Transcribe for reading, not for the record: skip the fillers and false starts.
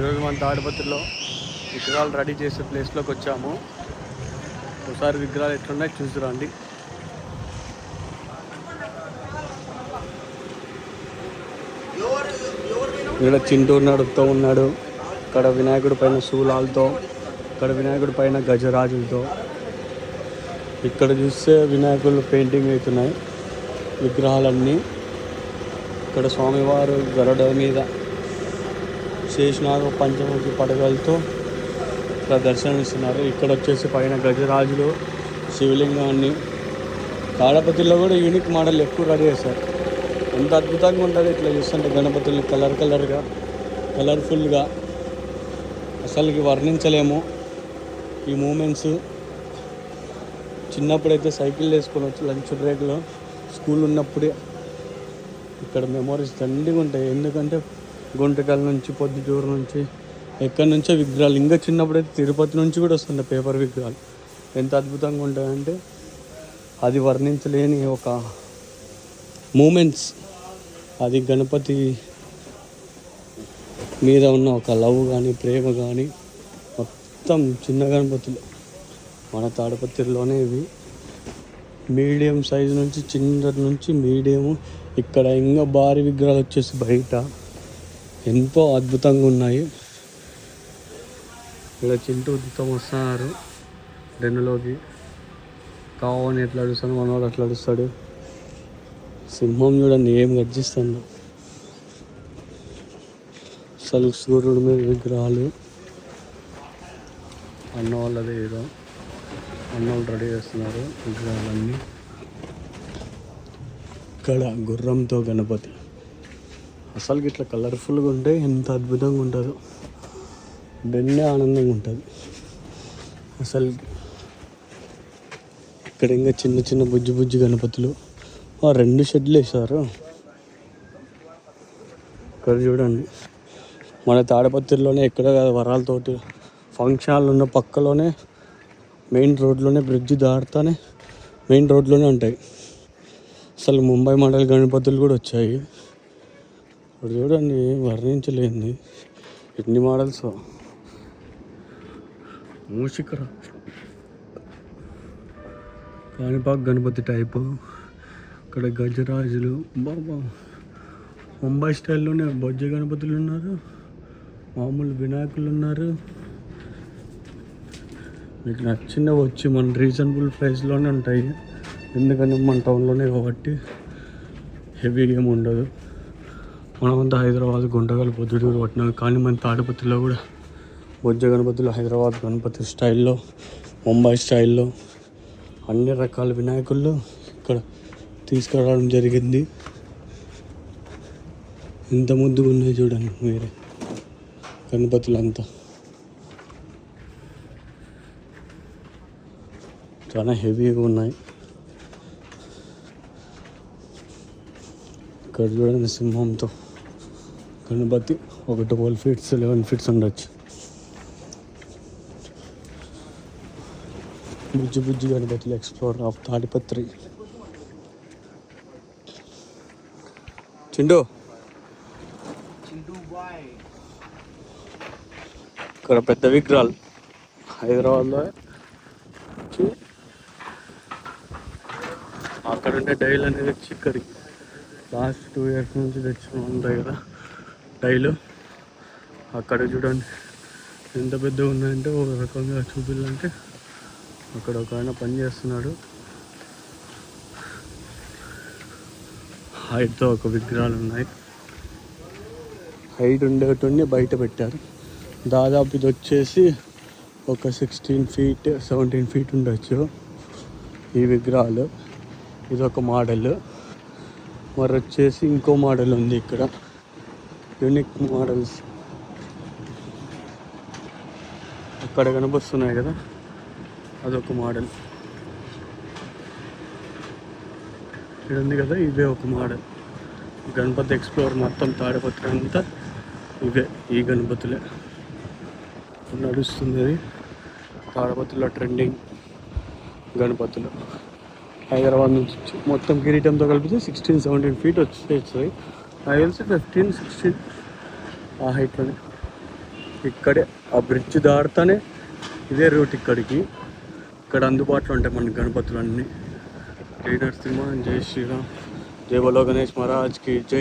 ఈరోజు మన తాడిపత్రిలో విగ్రహాలు రెడీ చేసే ప్లేస్లోకి వచ్చాము. ఒకసారి విగ్రహాలు ఎట్లున్నాయి చూసిరండి. ఇక్కడ చింటూ నడుపుతూ ఉన్నాడు. ఇక్కడ వినాయకుడి పైన శూలాలతో, ఇక్కడ వినాయకుడి పైన గజరాజులతో, ఇక్కడ చూస్తే వినాయకులు పెయింటింగ్ అవుతున్నాయి విగ్రహాలన్నీ. ఇక్కడ స్వామివారు గరుడ మీద శేషనాగ పంచముఖి పడగలతో ఇక్కడ దర్శనమిస్తున్నారు. ఇక్కడ వచ్చేసి పైన గజరాజులు, శివలింగాన్ని. తాడపత్రిలో కూడా యూనిక్ మోడల్ ఎక్కువ రెడీ చేశారు. ఎంత అద్భుతంగా ఉంటుంది ఇట్లా చూస్తుంటే గణపతుల్ని కలర్ఫుల్గా అసలుకి వర్ణించలేము ఈ మూమెంట్స్. చిన్నప్పుడైతే సైకిల్ వేసుకొని వచ్చి లంచ్ బ్రేక్లో స్కూల్ ఉన్నప్పుడే ఇక్కడ మెమోరీస్ దండిగా ఉంటాయి. ఎందుకంటే గుంటకల్ నుంచి, పొద్దుటూరు నుంచి, ఎక్కడి నుంచో విగ్రహాలు. ఇంకా చిన్నప్పుడైతే తిరుపతి నుంచి కూడా వస్తుండే పేపర్ విగ్రహాలు. ఎంత అద్భుతంగా ఉంటాయంటే అది వర్ణించలేని ఒక మూమెంట్స్. అది గణపతి మీద ఉన్న ఒక లవ్ కానీ, ప్రేమ కానీ మొత్తం చిన్న గణపతులు మన తాడిపత్రిలోనే. ఇవి మీడియం సైజు నుంచి, చిన్న నుంచి మీడియము. ఇక్కడ ఇంకా భారీ విగ్రహాలు వచ్చేసి బయట ఎంతో అద్భుతంగా ఉన్నాయి. ఇలా చింటూ ఉద్దుతం వస్తున్నారు డెన్నులోకి. కావని ఎట్లా అడుస్తాడు, మనవాడు అట్లా అడుస్తాడు. సింహం చూడండి ఏం గర్జిస్తుందో. అసలు సూర్యుడి మీద విగ్రహాలు. అన్న వాళ్ళది ఏదో అన్నోళ్ళు రెడీ చేస్తున్నారు విగ్రహాలన్నీ. ఇక్కడ గుర్రంతో గణపతి. అసలు ఇట్లా కలర్ఫుల్గా ఉంటే ఎంత అద్భుతంగా ఉంటుందో. డెన్నే ఆనందంగా ఉంటుంది అసలు. ఇక్కడ ఇంకా చిన్న చిన్న బుజ్జి గణపతులు. 2 షెడ్లు వేశారు. ఇక్కడ చూడండి మన తాడిపత్రిలోనే ఎక్కడ వరాలతోటి ఫంక్షన్లు ఉన్న పక్కలోనే మెయిన్ రోడ్లోనే బ్రిడ్జి దాటుతానే మెయిన్ రోడ్లోనే ఉంటాయి. అసలు ముంబై మోడల్ గణపతులు కూడా వచ్చాయి. ఇప్పుడు చూడండి వర్ణించలేంది ఎన్ని మోడల్స్. మూషికర కాణిపాక్ గణపతి టైపు. ఇక్కడ గజరాజులు. బాబా ముంబై స్టైల్లోనే బొజ్జ గణపతులు ఉన్నారు, మామూలు వినాయకులు ఉన్నారు. మీకు నచ్చినవి వచ్చి మన రీజనబుల్ ప్రైస్లోనే ఉంటాయి. ఎందుకంటే మన టౌన్లోనే కాబట్టి హెవీగా ఏమి ఉండదు. మనమంతా హైదరాబాద్, గుంటకల్, పొద్దుటూరు పట్టినాం. కానీ మన తాడిపత్రిలో కూడా బొజ్జ గణపతులు హైదరాబాద్ గణపతి స్టైల్లో, ముంబై స్టైల్లో అన్ని రకాల వినాయకులు ఇక్కడ తీసుకురావడం జరిగింది. ఎంత ముద్దుగా ఉన్నాయి చూడండి మీరే గణపతులంతా. చాలా హెవీగా ఉన్నాయి. ఇక్కడ చూడండి సింహంతో గణపతి. ఒక 12 feet 11 feet ఉండొచ్చు. బుజ్జి గణపతులు ఎక్స్ప్లోర్ ఆఫ్ తాడిపత్రి. చింటూ ఇక్కడ పెద్ద విగ్రహాలు హైదరాబాద్లో వచ్చి అక్కడ ఉండే డైల్ అనేది వచ్చి ఇక్కడికి లాస్ట్ 2 years నుంచి తెచ్చిన ఉంటాయి కదా డైలు. అక్కడ చూడండి ఎంత పెద్దగా ఉన్నాయంటే ఒక రకంగా చూపించాలంటే అక్కడ ఒక ఆయన పని చేస్తున్నాడు. హైట్తో ఒక విగ్రహాలు ఉన్నాయి. హైట్ ఉండేటువంటి బయట పెట్టారు. దాదాపు ఇది వచ్చేసి ఒక 16 feet 17 feet ఉండొచ్చు ఈ విగ్రహాలు. ఇది ఒక మోడల్. మరి వచ్చేసి ఇంకో మోడల్ ఉంది ఇక్కడ, యూనిక్ మోడల్స్ అక్కడ కనిపిస్తున్నాయి కదా, అదొక మోడల్. ఇక్కడ ఉంది కదా, ఇవే ఒక మోడల్. గణపతి ఎక్స్ప్లోర్ మొత్తం తాడిపత్రి అంతా ఇవే, ఈ గణపతులే నడుస్తుంది. తాడిపత్రిలో ట్రెండింగ్ గణపతులు హైదరాబాద్ నుంచి మొత్తం కిరీటంతో కలిపితే 16-17 feet వచ్చేస్తాయి. నాకు తెలిసి 15-16 ఆ హైట్లోనే. ఇక్కడే ఆ బ్రిడ్జ్ దాటుతానే ఇదే రూట్ ఇక్కడికి. ఇక్కడ అందుబాటులో ఉంటాయి మన గణపతులు అన్నీ. జై నరసింహ, జై శ్రీరామ్, జై బలో గణేష్ మహారాజ్కి జై.